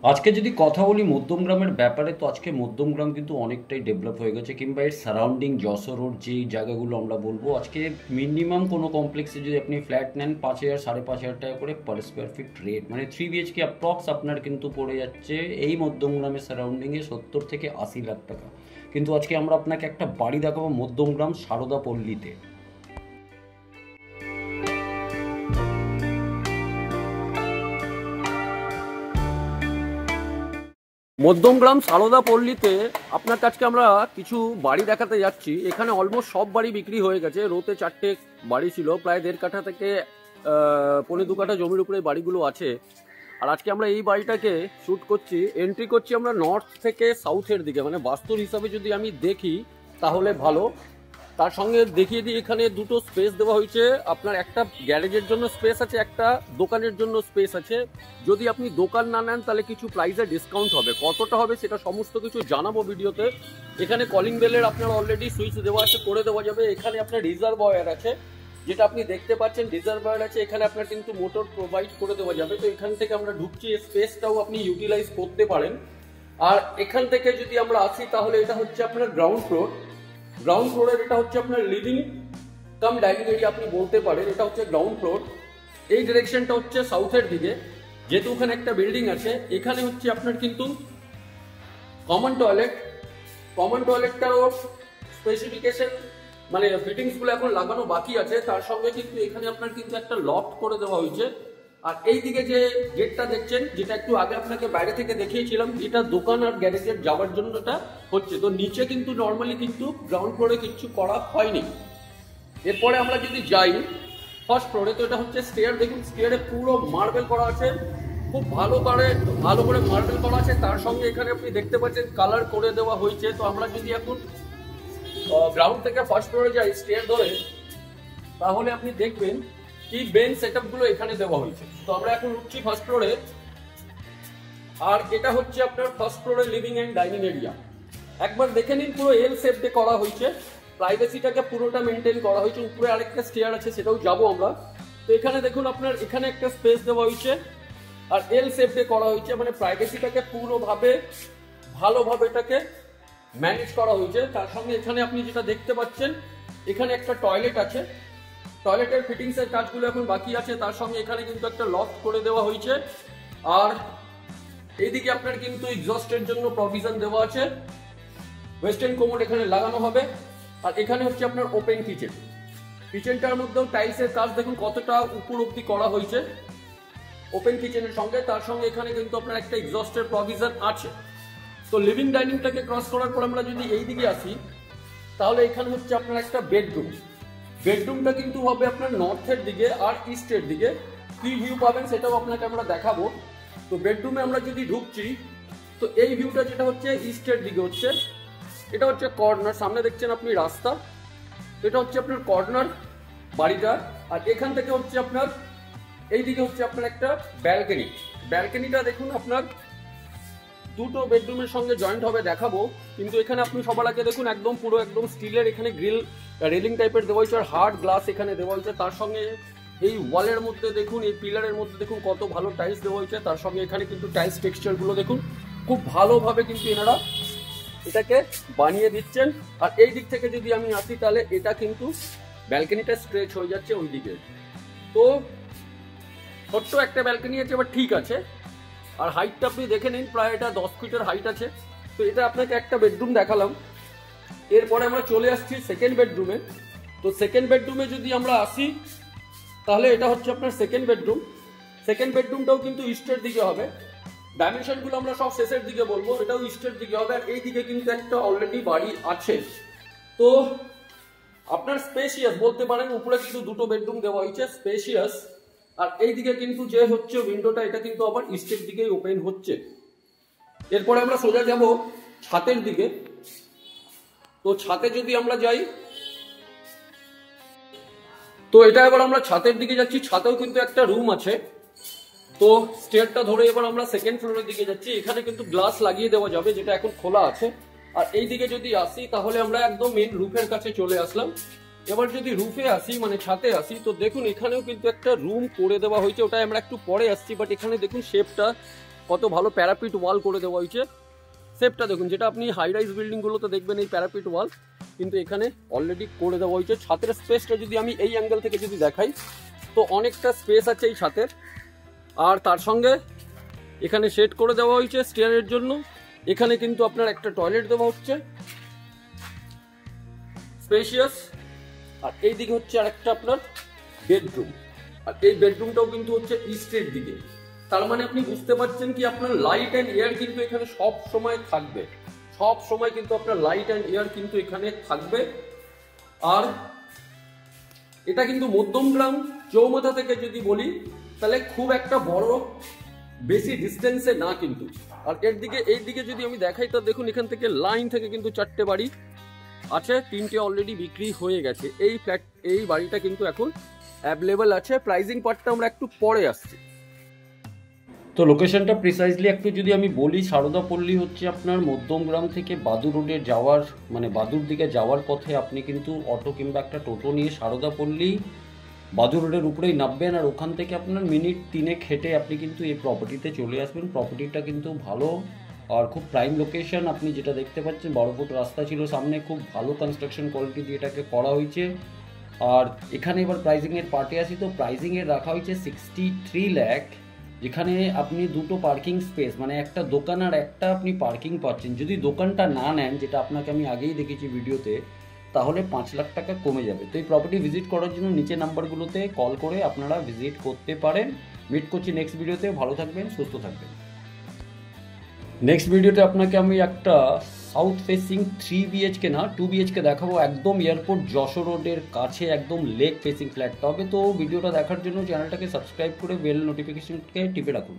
আজকে যদি কথা বলি মধ্যমগ্রামের ব্যাপারে, তো আজকে মধ্যমগ্রাম কিন্তু অনেকটাই ডেভেলপ হয়ে গেছে, কিংবা এর সারাউন্ডিং যশোর রোড যেই জায়গাগুলো আমরা বলবো, আজকে মিনিমাম কোনো কমপ্লেক্সে যদি আপনি ফ্ল্যাট নেন 5,000 5,500 টাকা করে পার স্কোয়ার ফিট রেট, মানে 3 BHK অ্যাপ্রক্স আপনার কিন্তু পড়ে যাচ্ছে এই মধ্যমগ্রামের সারাউন্ডিংয়ে 70 থেকে 80 লাখ টাকা। কিন্তু আজকে আমরা আপনাকে একটা বাড়ি দেখাবো মধ্যমগ্রাম সারদা পল্লীতে। মধ্যমগ্রাম সারদা পল্লীতে আপনার কাছকে আমরা কিছু বাড়ি দেখাতে যাচ্ছি। এখানে অলমোস্ট সব বাড়ি বিক্রি হয়ে গেছে। রোতে 4টে বাড়ি ছিল, প্রায় 1.5 কাঠা থেকে 1.25 কাঠা জমির উপরে বাড়িগুলো আছে। আর আজকে আমরা এই বাড়িটাকে শ্যুট করছি, এন্ট্রি করছি আমরা নর্থ থেকে সাউথের দিকে, মানে বাস্তুর হিসাবে যদি আমি দেখি তাহলে ভালো। তার সঙ্গে দেখিয়ে দিই, এখানে দুটো স্পেস দেওয়া হয়েছে আপনার, একটা গ্যারেজের জন্য স্পেস আছে, একটা দোকানের জন্য স্পেস আছে। যদি আপনি দোকান না নেন তাহলে কিছু প্রাইসে ডিসকাউন্ট হবে, কতটা হবে সেটা সমস্ত কিছু জানাবো ভিডিওতে। এখানে কলিং বেলের আপনার অলরেডি সুইচ দেওয়া আছে, করে দেওয়া যাবে। এখানে আপনার রিজার্ভয়ার আছে, যেটা আপনি দেখতে পাচ্ছেন রিজার্ভয়ার আছে। এখানে আপনার কিন্তু মোটর প্রোভাইড করে দেওয়া যাবে। তো এখান থেকে আমরা ঢুকছি, স্পেসটাও আপনি ইউটিলাইজ করতে পারেন। আর এখান থেকে যদি আমরা আসি তাহলে এটা হচ্ছে আপনার গ্রাউন্ড ফ্লোর। গ্রাউন্ড ফ্লোরের এটা হচ্ছে আপনার লিভিং কাম ডাইনিং এরিয়া আপনি বলতে পারেন, এটা হচ্ছে গ্রাউন্ড ফ্লোর। এই ডিরেকশনটা হচ্ছে সাউথের দিকে, যেহেতু ওখানে একটা বিল্ডিং আছে। এখানে হচ্ছে আপনার কিন্তু কমন টয়লেট। কমন টয়লেটটারও স্পেসিফিকেশন মানে ফিটিংসগুলো এখন লাগানো বাকি আছে। তার সঙ্গে কিন্তু এখানে আপনার কিন্তু একটা লফট করে দেওয়া হয়েছে। আর এই দিকে যে গেটটা দেখছেন, যেটা একটু আগে আপনাকে বাইরে থেকে দেখিয়েছিলাম, এটা দোকান আর গ্যারেজের যাওয়ার জন্য এটা হচ্ছে। তো নিচে কিন্তু নর্মালি কিন্তু গ্রাউন্ড ফ্লোরে কিছু করা হয়নি। এরপরে আমরা যদি যাই ফার্স্ট ফ্লোরে, তো এটা হচ্ছে স্টেয়ার। দেখুন স্টেয়ারে পুরো মার্বেল করা আছে, খুব ভালো করে মার্বেল করা আছে। তার সঙ্গে এখানে আপনি দেখতে পাচ্ছেন কালার করে দেওয়া হয়েছে। তো আমরা যদি এখন গ্রাউন্ড থেকে ফার্স্ট ফ্লোরে যাই স্টেয়ার ধরে, তাহলে আপনি দেখবেন কি বেঞ্চ সেটআপ গুলো এখানে দেওয়া হয়েছে। তো আমরা এখন উঠছি ফার্স্ট ফ্লোরে। আর এটা হচ্ছে আপনার ফার্স্ট ফ্লোরে লিভিং এন্ড ডাইনিং এরিয়া। একবার দেখে নিন, পুরো এল শেপে করা হয়েছে, প্রাইভেসিটাকে পুরোটা মেনটেন করা হয়েছে। উপরে আরেকটা স্টেয়ার আছে, সেটাও যাবো আমরা। তো এখানে দেখুন আপনার এখানে একটা স্পেস দেওয়া হয়েছে, আর এল শেপে করা হয়েছে, মানে প্রাইভেসিটাকে পুরোভাবে ভালোভাবে এটাকে ম্যানেজ করা হয়েছে। তার সঙ্গে এখানে আপনি যেটা দেখতে পাচ্ছেন, এখানে একটা টয়লেট আছে। টয়লেটের ফিটিংস এর কাজগুলো এখন বাকি আছে। তার সঙ্গে এখানে কিন্তু একটা লফট করে দেওয়া হয়েছে। আর এইদিকে আপনার কিন্তু এক্সস্টের জন্য প্রভিশন দেওয়া আছে, ওয়েস্টার্ন কোমোড এখানে লাগানো হবে। আর এখানে হচ্ছে আপনার ওপেন কিচেন। কিচেনটার মধ্যেও টাইলসের কাজ দেখুন কতটা উপর অব্দি করা হয়েছে ওপেন কিচেনের সঙ্গে। তার সঙ্গে এখানে কিন্তু আপনার একটা এক্সস্টের প্রভিশন আছে। তো লিভিং ডাইনিংটাকে ক্রস করার পর আমরা যদি এই দিকে আসি, তাহলে এখানে হচ্ছে আপনার একটা বেডরুম। বেডরুমটা কিন্তু হবে আপনার নর্থের দিকে আর ইস্টের দিকে। কি ভিউ পাবেন সেটাও আপনাকে আমরা দেখাবো। তো বেডরুমে আমরা যদি ঢুকছি, তো এই ভিউটা যেটা হচ্ছে ইস্টের দিকে হচ্ছে, এটা হচ্ছে কর্নার। সামনে দেখছেন আপনি রাস্তা, এটা হচ্ছে আপনার কর্নার বাড়িটা। আর এখান থেকে হচ্ছে আপনার এইদিকে হচ্ছে আপনার একটা ব্যালকনি। ব্যালকনিটা দেখুন আপনার দুটো বেডরুমের সঙ্গে জয়েন্ট হবে, দেখাবো। কিন্তু এখানে আপনি সবার আগে দেখুন একদম পুরো একদম স্টিলের এখানে গ্রিল রেলিং টাইপের দেওয়া হয়েছে, আর হার্ড গ্লাস এখানে দেওয়া হয়েছে। তার সঙ্গে এই ওয়ালের মধ্যে দেখুন, এই পিলারের মধ্যে দেখুন কত ভালো টাইলস দেওয়া হয়েছে। তার সঙ্গে এখানে কিন্তু টাইলস টেক্সচারগুলো দেখুন, খুব ভালোভাবে কিন্তু এনারা এটাকে বানিয়ে দিচ্ছেন। আর এই দিক থেকে যদি আমি আসি, তাহলে এটা কিন্তু ব্যালকনিটা স্ট্রেচ হয়ে যাচ্ছে ওই দিকে। তো ছোট্ট একটা ব্যালকনি আছে, এবার ঠিক আছে। আর হাইটটা আপনি দেখে নিন, প্রায় এটা 10 ফিটের হাইট আছে। তো এটা আপনাকে একটা বেডরুম দেখালাম। এরপরে আমরা চলে আসছি সেকেন্ড বেডরুমে। তো সেকেন্ড বেডরুমে যদি আমরা আসি, তাহলে এটা হচ্ছে আপনার সেকেন্ড বেডরুম। সেকেন্ড বেডরুমটাও কিন্তু ইস্টের দিকে হবে। ডাইমেনশনগুলো আমরা সব শেষের দিকে বলবো, এটাও ইস্টের দিকে হবে। আর এই দিকে কিন্তু একটা অলরেডি বাড়ি আছে। তো আপনার স্পেশিয়াস বলতে পারেন, উপরে কিন্তু দুটো বেডরুম দেওয়া হয়েছে, স্পেশিয়াস। আর এইদিকে কিন্তু যে হচ্ছে উইন্ডোটা, এটা কিন্তু আবার ইস্টের দিকেই ওপেন হচ্ছে। এরপরে আমরা সোজা যাব ছাতের দিকে। তো ছাতে যদি আমরা যাই, তো এটা এবার আমরা ছাতের দিকে যাচ্ছি। ছাতেও কিন্তু একটা রুম আছে। তো স্টেয়ারটা ধরে এবার আমরা সেকেন্ড ফ্লোরের দিকে যাচ্ছি। এখানে কিন্তু গ্লাস লাগিয়ে দেওয়া যাবে, যেটা এখন খোলা আছে। আর এই দিকে যদি আসি, তাহলে আমরা একদম মেন রুফের কাছে চলে আসলাম। এবার যদি রুফে আসি, মানে ছাদে আসি, তো দেখুন এখানেও কিন্তু একটা রুম করে দেওয়া হয়েছে। ওটা আমরা একটু পরে আসছি, বাট এখানে দেখুন শেপটা কত ভালো প্যারাপিট ওয়াল করে দেওয়া হয়েছে। সেপটা দেখুন, যেটা আপনি হাই রাইজ বিল্ডিংগুলোতে দেখবেন এই প্যারাপিট ওয়াল, কিন্তু এখানে অলরেডি করে দেওয়া হয়েছে। ছাদের স্পেসটা যদি আমি এই অ্যাঙ্গেল থেকে যদি দেখাই, তো অনেকটা স্পেস আছে এই ছাদের। আর তার সঙ্গে এখানে শেড করে দেওয়া হয়েছে স্টেয়ারের জন্য। এখানে কিন্তু আপনার একটা টয়লেট দেওয়া হচ্ছে, স্পেশিয়াস। আর এই দিকে হচ্ছে আরেকটা আপনার বেডরুম, আর এই বেডরুমটাও কিন্তু হচ্ছে ইস্টের দিকে। তার মানে আপনি বুঝতে পারছেন কি আপনার লাইট অ্যান্ড এয়ার কিন্তু এখানে সব সময় থাকবে, সব সময় কিন্তু আপনার লাইট অ্যান্ড এয়ার কিন্তু এখানে থাকবে। আর এটা কিন্তু মধ্যমগ্রাম চৌমাথা থেকে যদি বলি তাহলে খুব একটা বড় বেশি ডিস্টেন্সে না কিন্তু। আর এর দিকে এই দিকে যদি আমি দেখাই, তো দেখুন এখান থেকে লাইন থেকে কিন্তু 4টে বাড়ি আছে, 3টে অলরেডি বিক্রি হয়ে গেছে। এই বাড়িটা কিন্তু এখন অ্যাভেলেবল আছে। প্রাইজিং পার্টটা আমরা একটু পরে আসছি। তো লোকেশনটা প্রিসাইজলি একটু যদি আমি বলি, সারদাপল্লী হচ্ছে আপনার মধ্যমগ্রাম থেকে বাদুর রোডে যাওয়ার, মানে বাদুর দিকে যাওয়ার পথে আপনি কিন্তু অটো কিংবা একটা টোটো নিয়ে সারদাপল্লী বাদুর রোডের উপরেই নামবেন। আর ওখান থেকে আপনার মিনিট 3 হেঁটে আপনি কিন্তু এই প্রপার্টিতে চলে আসবেন। প্রপার্টিটা কিন্তু ভালো আর খুব প্রাইম লোকেশন। আপনি যেটা দেখতে পাচ্ছেন 12 ফুট রাস্তা ছিল সামনে, খুব ভালো কনস্ট্রাকশন কোয়ালিটি দিয়ে এটাকে করা হয়েছে। আর এখানে এবার প্রাইজিংয়ের পার্টে আসি, তো প্রাইজিংয়ের রাখা হয়েছে 63 লাখ, যেখানে আপনি দুটো পার্কিং স্পেস, মানে একটা দোকান আর একটা আপনি পার্কিং পাচ্ছেন। যদি দোকানটা না নেন, যেটা আপনাকে আমি আগেই দেখেছি ভিডিওতে, তাহলে 5 লাখ টাকা কমে যাবে। তো এই প্রপার্টি ভিজিট করার জন্য নিচে নাম্বারগুলোতে কল করে আপনারা ভিজিট করতে পারেন। মিট করছি নেক্সট ভিডিওতে। ভালো থাকবেন, সুস্থ থাকবেন। নেক্সট ভিডিওতে আপনাকে আমি একটা সাউথ ফেসিং 3 BHK না 2 BHK দেখাবো, একদম এয়ারপোর্ট যশোর রোডের কাছে, একদম লেক ফেসিং ফ্ল্যাটটা হবে। তো ভিডিওটা দেখার জন্য চ্যানেলটাকে সাবস্ক্রাইব করে বেল নোটিফিকেশনকে টিপে রাখুন।